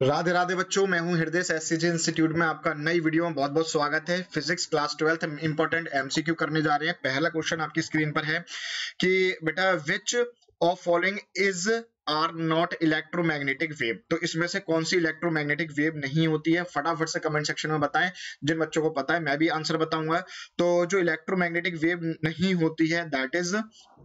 राधे राधे बच्चों, मैं हूं हृदय। एससीजी इंस्टीट्यूट में आपका नई वीडियो में बहुत बहुत स्वागत है। Physics class 12th important MCQ करने जा रहे हैं। पहला क्वेश्चन आपकी स्क्रीन पर है कि बेटा which of following is are not electromagnetic wave. तो इसमें से कौन सी इलेक्ट्रोमैग्नेटिक वेव नहीं होती है, फटाफट से कमेंट सेक्शन में बताएं। जिन बच्चों को पता है मैं भी आंसर बताऊंगा। तो जो इलेक्ट्रोमैग्नेटिक वेव नहीं होती है दैट इज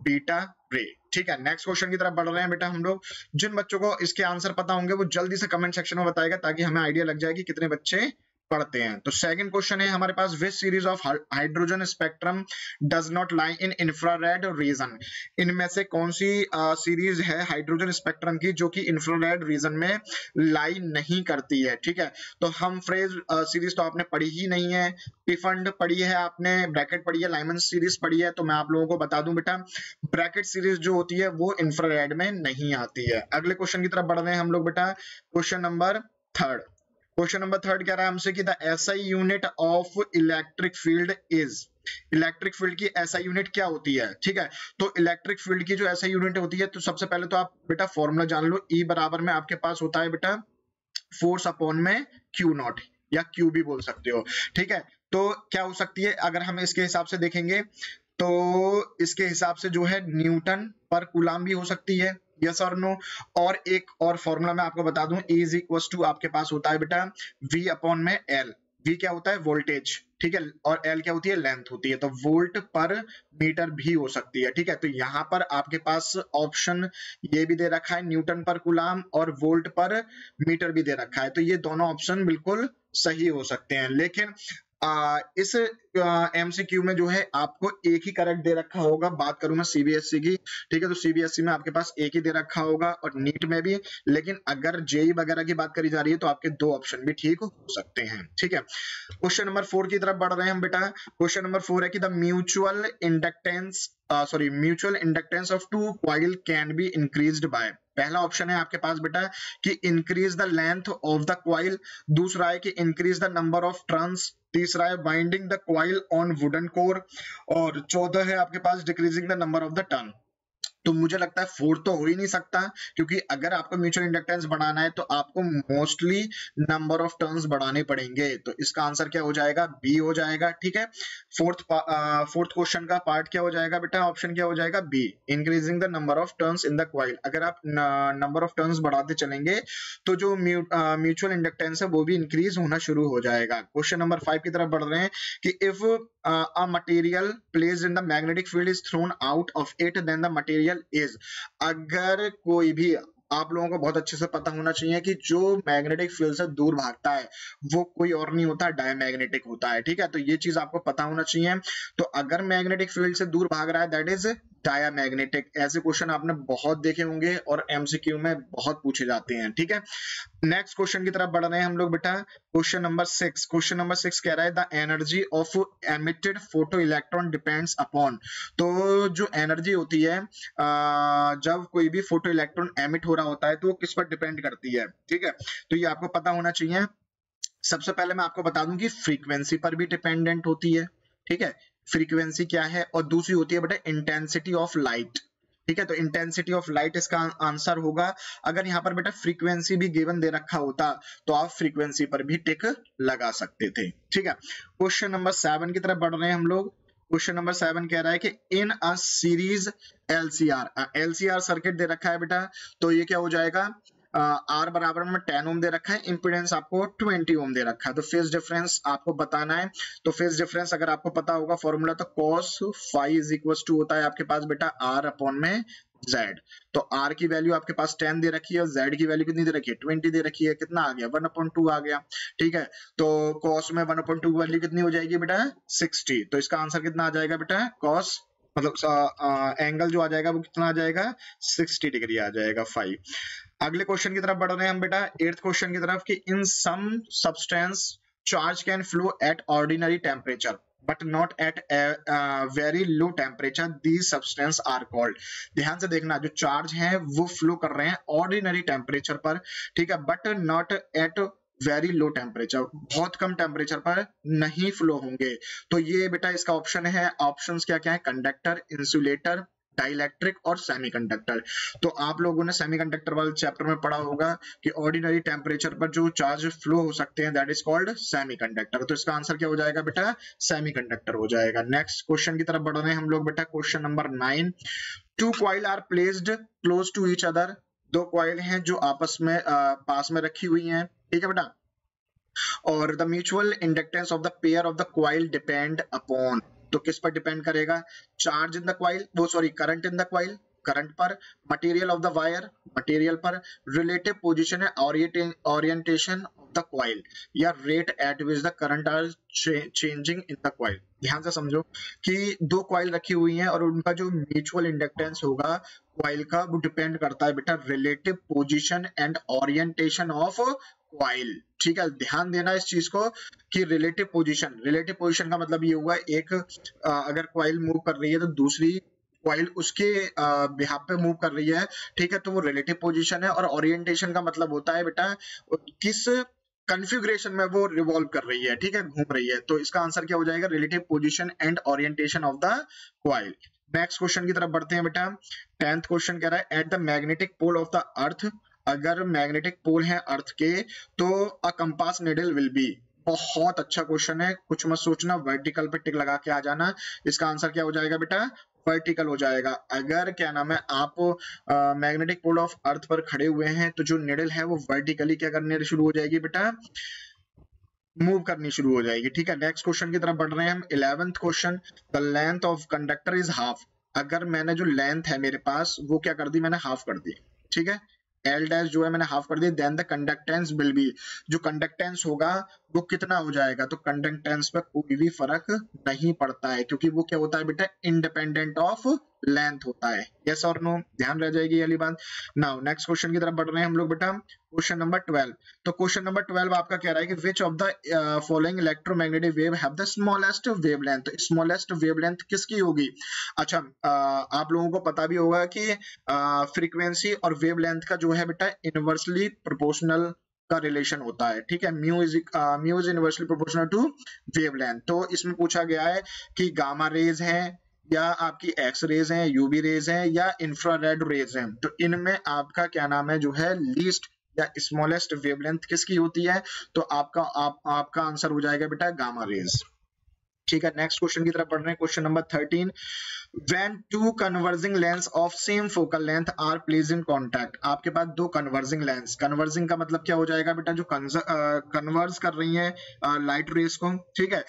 बीटा रे। ठीक है, नेक्स्ट क्वेश्चन की तरफ बढ़ रहे हैं बेटा हम लोग। जिन बच्चों को इसके आंसर पता होंगे वो जल्दी से कमेंट सेक्शन में बताएगा ताकि हमें आइडिया लग जाए कि कितने बच्चे पढ़ते हैं। तो सेकंड क्वेश्चन है हमारे पास, which series of hydrogen spectrum does not lie in infrared region. इनमें से कौन सी सीरीज है हाइड्रोजन स्पेक्ट्रम की जो कि इंफ्रारेड रीजन में लाई नहीं करती है। ठीक है, तो हम फ्रेज सीरीज तो आपने पढ़ी ही नहीं है। पिफंड पढ़ी है आपने, ब्रैकेट पढ़ी है, लाइमन सीरीज पढ़ी है। तो मैं आप लोगों को बता दूं बेटा, ब्रैकेट सीरीज जो होती है वो इंफ्रारेड में नहीं आती है। अगले क्वेश्चन की तरफ बढ़ रहे हैं हम लोग बेटा। क्वेश्चन नंबर थर्ड कह रहा है हमसे कि the SI unit of electric field is. Electric field की एसआई यूनिट क्या होती है। ठीक है, तो इलेक्ट्रिक फील्ड की जो एसआई यूनिट होती है, तो सबसे पहले तो आप बेटा फॉर्मूला जान लो। ई बराबर में आपके पास होता है बेटा फोर्स अपॉन में क्यू नॉट, या क्यू भी बोल सकते हो। ठीक है, तो क्या हो सकती है अगर हम इसके हिसाब से देखेंगे तो इसके हिसाब से जो है न्यूटन पर कूलाम भी हो सकती है, यस और नो। और एक और फॉर्मूला मैं आपको बता दूं, E इज इक्वल टू आपके पास होता है बेटा V अपॉन में L। V क्या होता है, वोल्टेज। ठीक है, और L क्या होती है, लेंथ होती है। तो वोल्ट पर मीटर भी हो सकती है। ठीक है, तो यहाँ पर आपके पास ऑप्शन ये भी दे रखा है, न्यूटन पर कूलाम और वोल्ट पर मीटर भी दे रखा है। तो ये दोनों ऑप्शन बिल्कुल सही हो सकते हैं। लेकिन इस एमसीक्यू में जो है आपको एक ही करेक्ट दे रखा होगा। बात करूं मैं सीबीएसई की, ठीक है, तो सीबीएसई में आपके पास एक ही दे रखा होगा और नीट में भी। लेकिन अगर जेई वगैरह की बात करी जा रही है तो आपके दो ऑप्शन भी ठीक हो सकते हैं। ठीक है, क्वेश्चन नंबर 4 की तरफ बढ़ रहे हैं हम बेटा। क्वेश्चन नंबर 4 है कि the mutual inductance of two coil can be increased by. पहला ऑप्शन है आपके पास बेटा कि increase the length of the coil, दूसरा है कि increase the number of turns, तीसरा है binding the coil on wooden core, और चौथा है आपके पास decreasing the number of the turn. तो मुझे लगता है 4 तो हो ही नहीं सकता, क्योंकि अगर आपको म्यूचुअल इंडक्टेंस बढ़ाना है तो आपको मोस्टली नंबर ऑफ टर्न्स बढ़ाने पड़ेंगे। तो इसका आंसर क्या हो जाएगा, बी हो जाएगा। ठीक है, फोर्थ क्वेश्चन का पार्ट क्या हो जाएगा बेटा, ऑप्शन क्या हो जाएगा, बी, increasing the number of turns in the coil. अगर आप नंबर ऑफ टर्न्स बढ़ाते चलेंगे तो जो म्यूचुअल इंडक्टेंस है वो भी इंक्रीज होना शुरू हो जाएगा। क्वेश्चन नंबर 5 की तरफ बढ़ रहे हैं कि if a material placed in the magnetic field is thrown out of it, then the material is। अगर कोई भी, आप लोगों को बहुत अच्छे से पता होना चाहिए कि जो मैग्नेटिक फील्ड से दूर भागता है वो कोई और नहीं होता, डायमैग्नेटिक होता है। ठीक है, तो ये चीज आपको पता होना चाहिए। तो अगर मैग्नेटिक फील्ड से दूर भाग रहा है दैट इज डायमैग्नेटिक। ऐसे क्वेश्चन आपने बहुत देखे होंगे और एमसीक्यू में बहुत पूछे जाते हैं। ठीक है, नेक्स्ट क्वेश्चन की तरफ बढ़ रहे हैं हम लोग बेटा। क्वेश्चन नंबर 6 कह रहा है the energy of emitted photo electron depends upon. तो जो एनर्जी होती है जब कोई भी फोटो इलेक्ट्रॉन एमिट हो रहा होता है तो वो किस पर डिपेंड करती है। ठीक है, तो ये आपको पता होना चाहिए। सबसे पहले मैं आपको बता दूं कि फ्रीक्वेंसी पर भी डिपेंडेंट होती है। ठीक है, फ्रीक्वेंसी क्या है, और दूसरी होती है बेटा इंटेंसिटी ऑफ लाइट। ठीक है, तो इंटेंसिटी ऑफ लाइट इसका आंसर होगा। अगर यहाँ पर बेटा फ्रीक्वेंसी भी गिवन दे रखा होता तो आप फ्रीक्वेंसी पर भी टिक लगा सकते थे। ठीक है, क्वेश्चन नंबर 7 की तरफ बढ़ रहे हैं हम लोग। क्वेश्चन नंबर 7 कह रहा है कि इन अ सीरीज एलसीआर सर्किट दे रखा है बेटा, तो ये क्या हो जाएगा, आर बराबर में 10 ओम दे रखा है, इंपीडेंस आपको 20 ओम दे रखा है। तो फेज डिफरेंस आपको बताना है। तो फेज डिफरेंस अगर आपको पता होगा फॉर्मूला, तो cos phi is equal to होता है आपके पास बेटा R अपॉन में Z। तो R की वैल्यू आपके पास 10 दे रखी है और Z की वैल्यू कितनी दे रखी है, 20 दे रखी है। कितना आ गया, 1/2 आ गया। ठीक है, तो cos में 1/2 वैल्यू कितनी हो जाएगी बेटा, 60। तो इसका आंसर कितना आ जाएगा बेटा, cos मतलब एंगल जो आ जाएगा वो कितना आ जाएगा, 60 डिग्री आ जाएगा, 5। अगले क्वेश्चन की तरफ बढ़ रहे हैं हम बेटा, 8th क्वेश्चन की तरफ कि in some substance charge can flow at ordinary temperature but not at very low temperature, these substance are called. ध्यान से देखना, जो चार्ज है वो फ्लो कर रहे हैं ऑर्डिनरी टेम्परेचर पर, ठीक है, but not at very low temperature, बहुत कम टेम्परेचर पर नहीं फ्लो होंगे। तो ये बेटा इसका ऑप्शन है। ऑप्शंस क्या क्या है, कंडक्टर, इंसुलेटर, डाइलेक्ट्रिक और सेमीकंडक्टर। तो आप लोगों ने सेमीकंडक्टर वाले चैप्टर में पढ़ा होगा कि ऑर्डिनरी टेम्परेचर पर जो चार्ज फ्लो हो सकते हैं दैट इज कॉल्ड सेमीकंडक्टर। तो इसका आंसर क्या हो जाएगा बेटा, सेमीकंडक्टर हो जाएगा। नेक्स्ट क्वेश्चन की तरफ बढ़ रहे हैं हम लोग बेटा, question number 9। Two coil are placed close to each other, दो कॉइल हैं जो आपस में पास में रखी हुई हैं, ठीक है बेटा, और the mutual inductance of the pair of the coil depend upon, तो किस पर डिपेंड करेगा, चार्ज इन द कॉइल, वो sorry current in the coil, current पर, material of the wire, material पर, रिलेटिव पोजीशन है ओरिएंटेशन ऑफ द कॉइल, या rate at which the current are changing in the coil. ध्यान से समझो कि दो कॉइल रखी हुई हैं और उनका जो म्यूचुअल इंडक्टेंस होगा कॉइल का वो डिपेंड करता है बेटा relative position and orientation of coil. ठीक है, ध्यान देना इस चीज को कि रिलेटिव पोजीशन का मतलब ये हुआ एक अगर कॉइल मूव कर रही है तो दूसरी कॉइल उसके बिहाफ पे मूव कर रही है, ठीक है, तो वो रिलेटिव पोजीशन है। और ओरिएंटेशन का मतलब होता है बेटा किस कॉन्फ़िगरेशन में वो रिवॉल्व कर रही है, ठीक है, घूम रही है। तो इसका आंसर क्या हो जाएगा, relative position and orientation of the coil. Next question की तरफ बढ़ते हैं बेटा। 10th क्वेश्चन कह रहा है at the magnetic pole of the earth, अगर मैग्नेटिक पोल है अर्थ के तो a compass needle will be. बहुत अच्छा क्वेश्चन है, कुछ मत सोचना, वर्टिकल पे टिक लगा के आ जाना। इसका आंसर क्या हो जाएगा बेटा, वर्टिकल हो जाएगा। अगर क्या नाम है आप मैग्नेटिक पोल ऑफ अर्थ पर खड़े हुए हैं तो जो निडल है वो वर्टिकली क्या करने शुरू हो जाएगी बेटा, मूव करनी शुरू हो जाएगी। ठीक है, नेक्स्ट क्वेश्चन की तरफ बढ़ रहे हैं हम। 11th question, the length of conductor is half, अगर मैंने जो लेंथ है मेरे पास वो क्या कर दी, मैंने हाफ कर दी, ठीक है, एल डैश जो है मैंने हाफ कर दी, then the conductance will be, जो कंडक्टेंस होगा वो कितना हो जाएगा, तो कंडक्टेंस पे कोई भी फर्क नहीं पड़ता है क्योंकि वो क्या होता है बेटा, इंडिपेंडेंट ऑफ लेंथ होता है। यस और नो, ध्यान रह जाएगी वाली बात। नाउ नेक्स्ट क्वेश्चन की तरफ बढ़ रहे हैं हम लोग बेटा, क्वेश्चन नंबर 12। तो क्वेश्चन नंबर 12 आपका कह रहा है कि which of the following electromagnetic wave have the smallest wavelength, smallest wavelength किसकी होगी। अच्छा, आप लोगों को पता भी होगा कि फ्रीक्वेंसी और वेवलेंथ का जो है बेटा इनवर्सली प्रोपोर्शनल का रिलेशन होता है, ठीक है, mu is inversely proportional to wavelength. तो इसमें पूछा गया है कि गामा रेज हैं या आपकी एक्स रेज हैं, यूवी रेज हैं या इंफ्रारेड रेज हैं, तो इनमें आपका क्या नाम है जो है लीस्ट या स्मॉलेस्ट वेवलेंथ किसकी होती है, तो आपका आंसर हो जाएगा बेटा गामा रेज। ठीक है, नेक्स्ट क्वेश्चन की तरफ पढ़ रहे हैं, question number 13। When two converging lengths of same focal length are placed in contact, आपके पास दो converging lengths, converging का मतलब क्या हो जाएगा बेटा, जो कन्वर्ज कर रही हैं लाइट रेस को, ठीक है,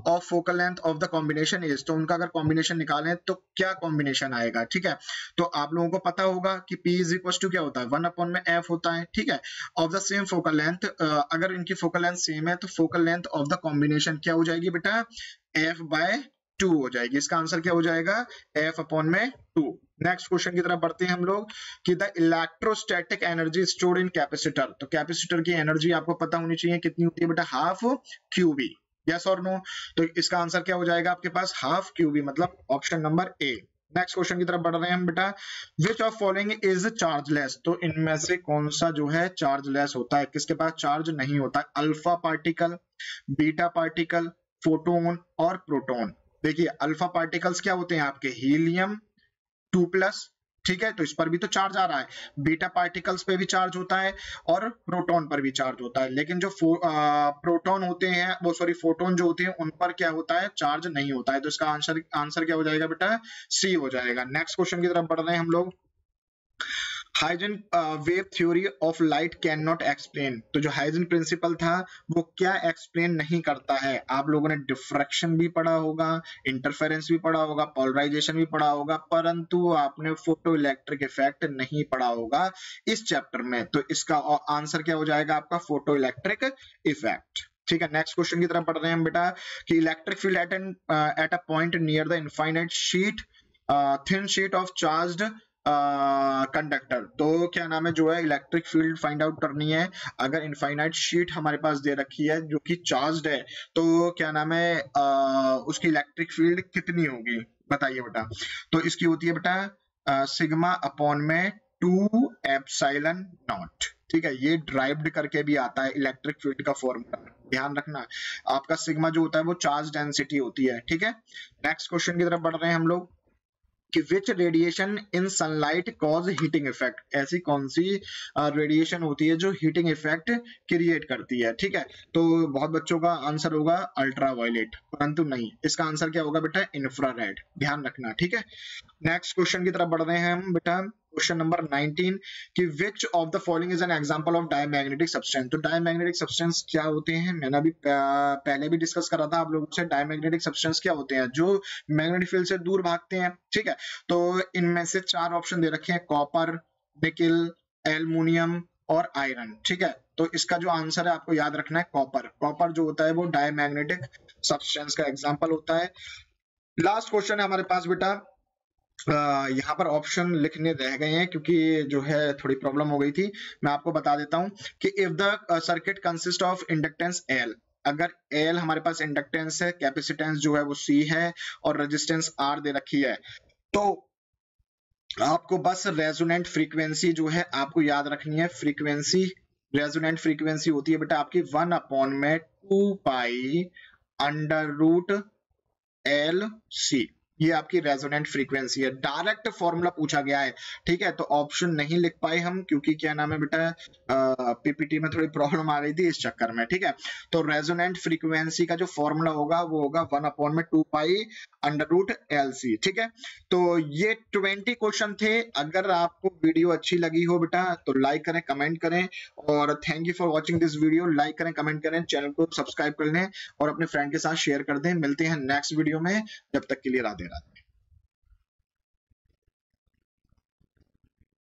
of focal length of the combination is, तो उनका अगर कॉम्बिनेशन निकालें तो क्या कॉम्बिनेशन आएगा। ठीक है, तो आप लोगों को पता होगा कि P इज इक्वल टू क्या होता है, 1/f होता है, ठीक है, of the same focal length, अगर इनकी फोकल लेंथ सेम है तो focal length of the combination क्या हो जाएगी बेटा, f/2 हो जाएगी। इसका आंसर क्या हो जाएगा, f/2। नेक्स्ट क्वेश्चन की तरफ बढ़ते हैं हम लोग कि the electrostatic energy stored in capacitor, तो कैपेसिटर की एनर्जी आपको पता होनी चाहिए कितनी होती है बेटा, हाफ QB। यस और नो, तो इसका आंसर क्या हो जाएगा आपके पास, हाफ QB, मतलब option number A. Next question की तरफ बढ़ रहे हैं हम बेटा, which of following is chargeless, तो इनमें से कौन सा जो है चार्जलेस होता है, किसके पास चार्ज नहीं होता, alpha particle, beta particle, photon और प्रोटॉन। देखिए अल्फा पार्टिकल्स क्या होते हैं आपके, हीलियम 2+, ठीक है, तो इस पर भी तो चार्ज आ रहा है, बीटा पार्टिकल्स पे भी चार्ज होता है और प्रोटॉन पर भी चार्ज होता है, लेकिन जो प्रोटॉन होते हैं वो सॉरी फोटोन जो होते हैं उन पर क्या होता है, चार्ज नहीं होता है। तो इसका आंसर क्या हो जाएगा बेटा, सी हो जाएगा। नेक्स्ट क्वेश्चन की तरफ बढ़ रहे हैं हम लोग, Huygens wave theory of light can not explain, तो जो हाइजेन प्रिंसिपल था वो क्या एक्सप्लेन नहीं करता है। आप लोगों ने डिफ्रैक्शन भी पढ़ा होगा, इंटरफेरेंस भी पढ़ा होगा, पोलराइजेशन भी पढ़ा होगा, परंतु आपने फोटो इलेक्ट्रिक इफेक्ट नहीं पढ़ा होगा इस चैप्टर में। तो इसका आंसर क्या हो जाएगा आपका, फोटो इलेक्ट्रिक इफेक्ट। ठीक है, नेक्स्ट क्वेश्चन की तरफ पढ़ रहे हैं हम बेटा कि electric field at a point near the infinite sheet thin sheet of charged conductor, तो क्या नाम है जो है इलेक्ट्रिक फील्ड फाइंड आउट करनी है। अगर इनफाइनाइट शीट हमारे पास दे रखी है जो कि चार्ज्ड है तो क्या नाम है उसकी इलेक्ट्रिक फील्ड कितनी होगी, बताइए बेटा। तो इसकी होती है बेटा सिग्मा अपॉन में 2 एप्सिलॉन नॉट। ठीक है, ये ड्राइव्ड करके भी आता है इलेक्ट्रिक फील्ड का फॉर्मूला, ध्यान रखना। आपका सिग्मा जो होता है वो चार्ज डेंसिटी होती है। ठीक है, नेक्स्ट क्वेश्चन की तरफ बढ़ रहे हैं हम लोग, कि which radiation in sunlight cause heating effect, ऐसी कौन सी रेडिएशन होती है जो हीटिंग इफेक्ट क्रिएट करती है। ठीक है, तो बहुत बच्चों का आंसर होगा अल्ट्रावायलेट, परंतु नहीं, इसका आंसर क्या होगा बेटा, इंफ्रारेड, ध्यान रखना। ठीक है, नेक्स्ट क्वेश्चन की तरफ बढ़ रहे हैं हम बेटा, क्वेश्चन नंबर 19 कि which of the following is an example of diamagnetic substance. तो डायमैग्नेटिक सब्सटेंस क्या होते हैं, मैंने अभी पहले भी डिस्कस करा था आप लोगों से। डायमैग्नेटिक सब्सटेंस क्या होते हैं, जो मैग्नेटिक फील्ड से दूर भागते हैं। ठीक है, तो इनमें से 4 ऑप्शन दे रखे हैं, कॉपर, निकिल, एल्युमिनियम और आयरन। ठीक है, तो इसका जो आंसर है आपको याद रखना है कॉपर। कॉपर जो होता है वो डायमैग्नेटिक सब्सटेंस का एग्जांपल होता है। लास्ट क्वेश्चन है हमारे पास बेटा, यहाँ पर ऑप्शन लिखने रह गए हैं क्योंकि जो है थोड़ी प्रॉब्लम हो गई थी। मैं आपको बता देता हूं कि if the circuit consist of inductance L, अगर L हमारे पास इंडक्टेंस है, कैपेसिटेंस जो है वो C है और रेजिस्टेंस R दे रखी है, तो आपको बस रेजोनेंट फ्रीक्वेंसी जो है आपको याद रखनी है। फ्रीक्वेंसी, रेजोनेंट फ्रीक्वेंसी होती है बेटा आपकी 1/2 पाई अंडर रूट LC, ये आपकी रेजोनेंट फ्रीक्वेंसी है। डायरेक्ट फॉर्मूला पूछा गया है। ठीक है, तो ऑप्शन नहीं लिख पाए हम क्योंकि क्या नाम है बेटा, पीपीटी में थोड़ी प्रॉब्लम आ रही थी इस चक्कर में। ठीक है, तो रेजोनेंट फ्रीक्वेंसी का जो फॉर्मूला होगा वो होगा 1/2 पाई अंडर रूट LC। ठीक है, तो ये 20 क्वेश्चन थे। अगर आपको वीडियो अच्छी लगी हो बेटा तो लाइक करें, कमेंट करें, और thank you for watching this video. Like करें, कमेंट करें, चैनल को सब्सक्राइब कर लें और अपने फ्रेंड के साथ शेयर कर दें। मिलते हैं नेक्स्ट वीडियो में, जब तक के लिए राधे।